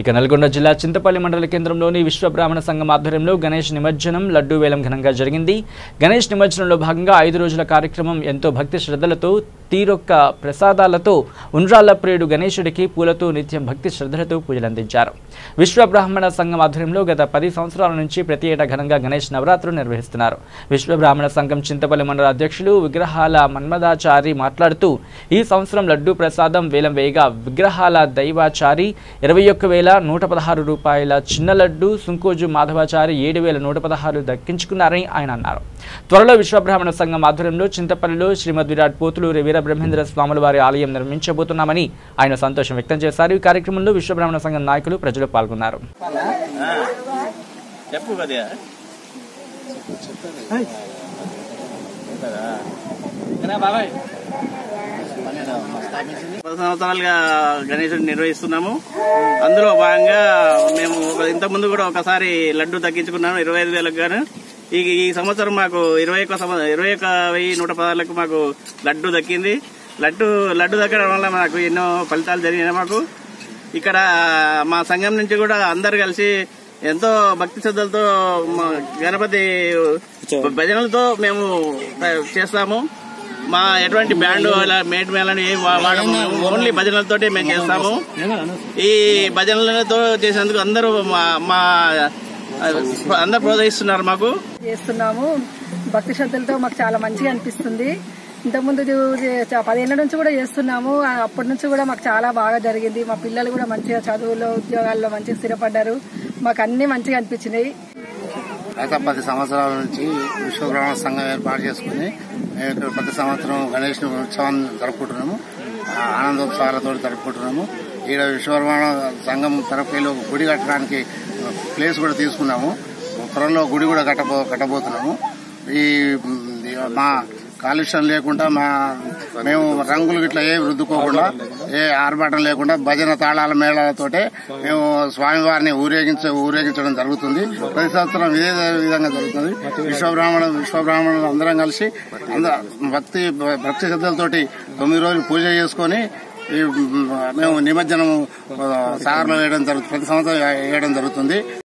ఇక నల్గొండ జిల్లా చింతపల్లి మండల కేంద్రంలోని విశ్వ బ్రాహ్మణ సంఘం ఆధ్వర్యంలో గణేష్ నిమజ్జనం లడ్డూ వేలం ఘనంగా జరిగింది. గణేష్ నిమజ్జనంలో భాగంగా 5 రోజుల కార్యక్రమం ఎంతో భక్తి శ్రద్ధలతో తీరొక్క ప్రసాదాలతో ఉండ్రాళ్ల ప్రియుడు గణేశుడికి పూలతో నిత్యం భక్తి శ్రద్ధలతో పూజలందించారు. విశ్వ బ్రాహ్మణ సంఘం ఆధ్వర్యంలో గత 10 సంవత్సరాల నుంచి ప్రతి ఏటా ఘనంగా గణేష్ నవరాత్రులు నిర్వహిస్తున్నారు. విశ్వ బ్రాహ్మణ సంఘం చింతపల్లి మండల అధ్యక్షులు విగ్రహాల మన్మదాచారి మాట్లాడుతూ ఈ సంవత్సరం లడ్డూ ప్రసాదం వేలం వేయగా విగ్రహాల దైవాచారి 21,116 రూపాయల చిన్న లడ్డు, సుంకోజు మాధవాచారి 7,116 దక్కించుకున్నారని ఆయన అన్నారు. త్వరలో విశ్వబ్రాహ్మణ సంఘం ఆధ్వర్యంలో చింతపల్లిలో శ్రీమద్ విరాట్ పోతులూరి వీరబ్రహ్మేంద్ర స్వాముల వారి ఆలయం నిర్మించబోతున్నామని ఆయన సంతోషం వ్యక్తం చేశారు. ఈ కార్యక్రమంలో విశ్వబ్రాహ్మణ సంఘం నాయకులు, ప్రజలు పాల్గొన్నారు. సంవత్సరాలుగా గణేశుడిని నిర్వహిస్తున్నాము. అందులో భాగంగా మేము ఇంతకుముందు కూడా ఒకసారి లడ్డు తగ్గించుకున్నాము 25,000కు గాను. ఈ సంవత్సరం మాకు 21,116కు మాకు లడ్డు దక్కింది. లడ్డు దక్కడం వల్ల మాకు ఎన్నో ఫలితాలు జరిగినాయి. మాకు ఇక్కడ మా సంఘం నుంచి కూడా అందరు కలిసి ఎంతో భక్తి శ్రద్ధలతో గణపతి భజనలతో మేము చేస్తాము. మా ఎటువంటి బ్యాండ్ మేడ్ మేళని ఏం వాడము, ఓన్లీ భజనలతోటి మేము చేస్తాము. ఈ భజనలతో చేసేందుకు అందరూ అందరు ప్రోత్సహిస్తున్నారు. మాకు చేస్తున్నాము భక్తి శ్రద్ధలతో మాకు చాలా మంచిగా అనిపిస్తుంది. ఇంతకుముందు 10 ఏళ్ల నుంచి కూడా చేస్తున్నాము. అప్పటి నుంచి కూడా మాకు చాలా బాగా జరిగింది. మా పిల్లలు కూడా మంచిగా చదువులో, ఉద్యోగాల్లో మంచిగా స్థిరపడ్డారు. మాకు అన్ని మంచిగా అనిపించినాయి. గత 10 సంవత్సరాల నుంచి విశ్వబ్రాహ్మణ సంఘం ఏర్పాటు చేసుకుని ప్రతి సంవత్సరం గణేష్ ఉత్సవాన్ని జరుపుకుంటున్నాము. ఆనందోత్సవాలతో జరుపుకుంటున్నాము. ఈడ విశ్వబ్రాహ్మణ సంఘం తరఫులో గుడి కట్టడానికి ప్లేస్ కూడా తీసుకున్నాము. త్వరలో గుడి కూడా కట్టబోతున్నాము. ఈ మా కాలుష్యం లేకుండా మేము రంగులు గిట్లా ఏ రుద్దుకోకుండా, ఏ ఆర్భాటం లేకుండా భజన తాళాల మేళాలతోటే మేము స్వామివారిని ఊరేగించడం జరుగుతుంది. ప్రతి సంవత్సరం ఇదే విధంగా జరుగుతుంది. విశ్వబ్రాహ్మణులు అందరం కలిసి భక్తి శ్రద్ధలతోటి 9 రోజులు పూజ చేసుకుని మేము నిమజ్జనం సాగర్లో ప్రతి సంవత్సరం వేయడం జరుగుతుంది.